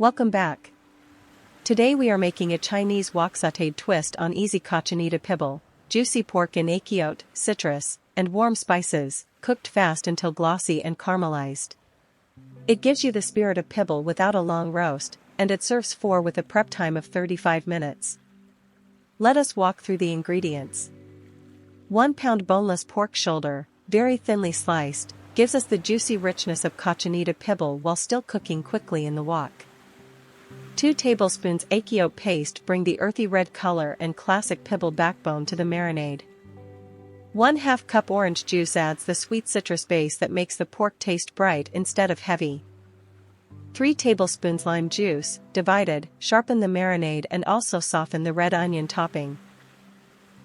Welcome back. Today we are making a Chinese wok-sautéed twist on easy cochinita pibil, juicy pork in achiote, citrus, and warm spices, cooked fast until glossy and caramelized. It gives you the spirit of pibil without a long roast, and it serves four with a prep time of 35 minutes. Let us walk through the ingredients. 1 pound boneless pork shoulder, very thinly sliced, gives us the juicy richness of cochinita pibil while still cooking quickly in the wok. 2 tablespoons achiote paste bring the earthy red color and classic pibil backbone to the marinade. 1/2 cup orange juice adds the sweet citrus base that makes the pork taste bright instead of heavy. 3 tablespoons lime juice, divided, sharpen the marinade and also soften the red onion topping.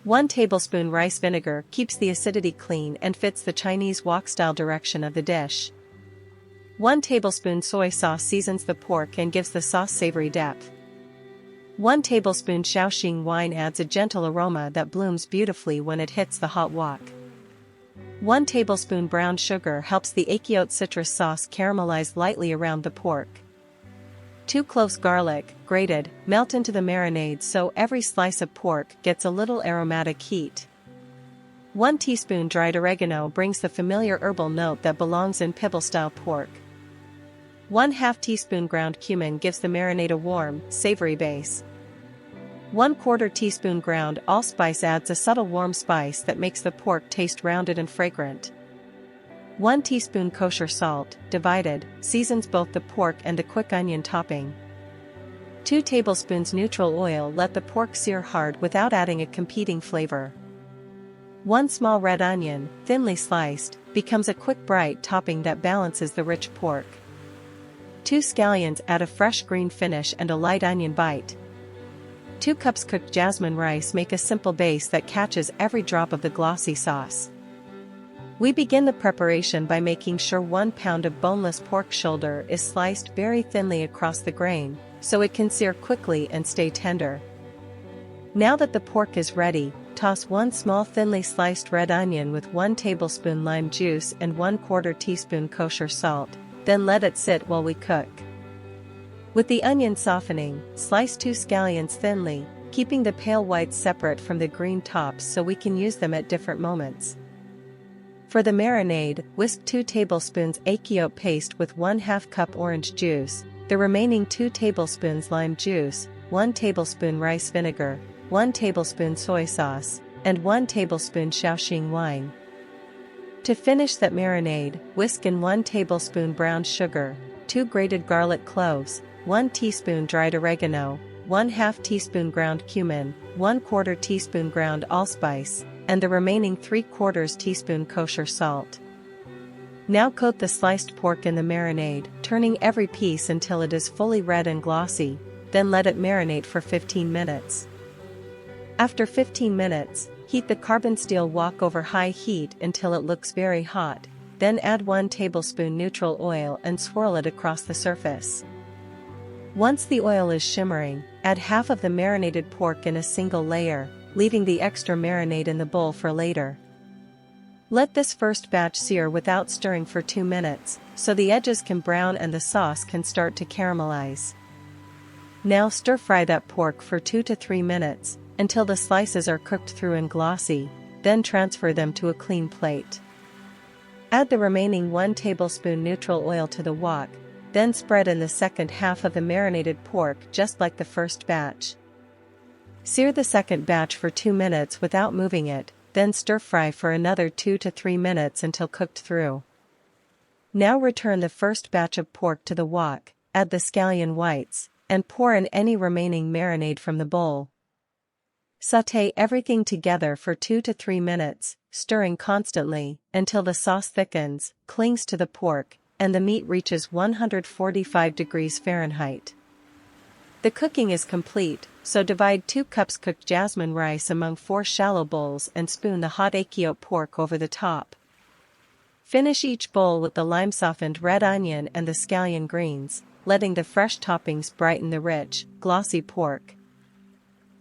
1 tablespoon rice vinegar keeps the acidity clean and fits the Chinese wok-style direction of the dish. 1 tablespoon soy sauce seasons the pork and gives the sauce savory depth. 1 tablespoon Shaoxing wine adds a gentle aroma that blooms beautifully when it hits the hot wok. 1 tablespoon brown sugar helps the achiote citrus sauce caramelize lightly around the pork. 2 cloves garlic, grated, melt into the marinade so every slice of pork gets a little aromatic heat. 1 teaspoon dried oregano brings the familiar herbal note that belongs in Pibil-style pork. 1/2 teaspoon ground cumin gives the marinade a warm, savory base. 1/4 teaspoon ground allspice adds a subtle warm spice that makes the pork taste rounded and fragrant. 1 teaspoon kosher salt, divided, seasons both the pork and the quick onion topping. 2 tablespoons neutral oil let the pork sear hard without adding a competing flavor. 1 small red onion, thinly sliced, becomes a quick bright topping that balances the rich pork. 2 scallions add a fresh green finish and a light onion bite. 2 cups cooked jasmine rice make a simple base that catches every drop of the glossy sauce. We begin the preparation by making sure 1 pound of boneless pork shoulder is sliced very thinly across the grain, so it can sear quickly and stay tender. Now that the pork is ready, toss 1 small thinly sliced red onion with 1 tablespoon lime juice and 1/4 teaspoon kosher salt, then let it sit while we cook. With the onion softening, slice 2 scallions thinly, keeping the pale whites separate from the green tops so we can use them at different moments. For the marinade, whisk 2 tablespoons achiote paste with 1/2 cup orange juice, the remaining 2 tablespoons lime juice, 1 tablespoon rice vinegar, 1 tablespoon soy sauce, and 1 tablespoon Shaoxing wine. To finish that marinade, whisk in 1 tablespoon brown sugar, 2 grated garlic cloves, 1 teaspoon dried oregano, 1/2 teaspoon ground cumin, 1/4 teaspoon ground allspice, and the remaining 3/4 teaspoon kosher salt. Now coat the sliced pork in the marinade, turning every piece until it is fully red and glossy, then let it marinate for 15 minutes. After 15 minutes, heat the carbon steel wok over high heat until it looks very hot, then add 1 tablespoon neutral oil and swirl it across the surface. Once the oil is shimmering, add half of the marinated pork in a single layer, leaving the extra marinade in the bowl for later. Let this first batch sear without stirring for 2 minutes, so the edges can brown and the sauce can start to caramelize. Now stir-fry that pork for 2 to 3 minutes, until the slices are cooked through and glossy, then transfer them to a clean plate. Add the remaining 1 tablespoon neutral oil to the wok, then spread in the second half of the marinated pork just like the first batch. Sear the second batch for 2 minutes without moving it, then stir-fry for another 2 to 3 minutes until cooked through. Now return the first batch of pork to the wok, add the scallion whites, and pour in any remaining marinade from the bowl. Sauté everything together for 2 to 3 minutes, stirring constantly, until the sauce thickens, clings to the pork, and the meat reaches 145 degrees Fahrenheit. The cooking is complete, so divide 2 cups cooked jasmine rice among 4 shallow bowls and spoon the hot achiote pork over the top. Finish each bowl with the lime-softened red onion and the scallion greens, letting the fresh toppings brighten the rich, glossy pork.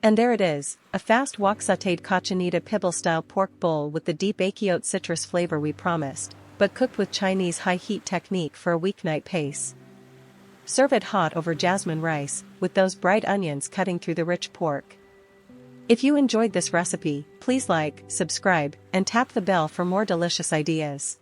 And there it is, a fast wok-sautéed cochinita Pibil-style pork bowl with the deep achiote citrus flavor we promised, but cooked with Chinese high-heat technique for a weeknight pace. Serve it hot over jasmine rice, with those bright onions cutting through the rich pork. If you enjoyed this recipe, please like, subscribe, and tap the bell for more delicious ideas.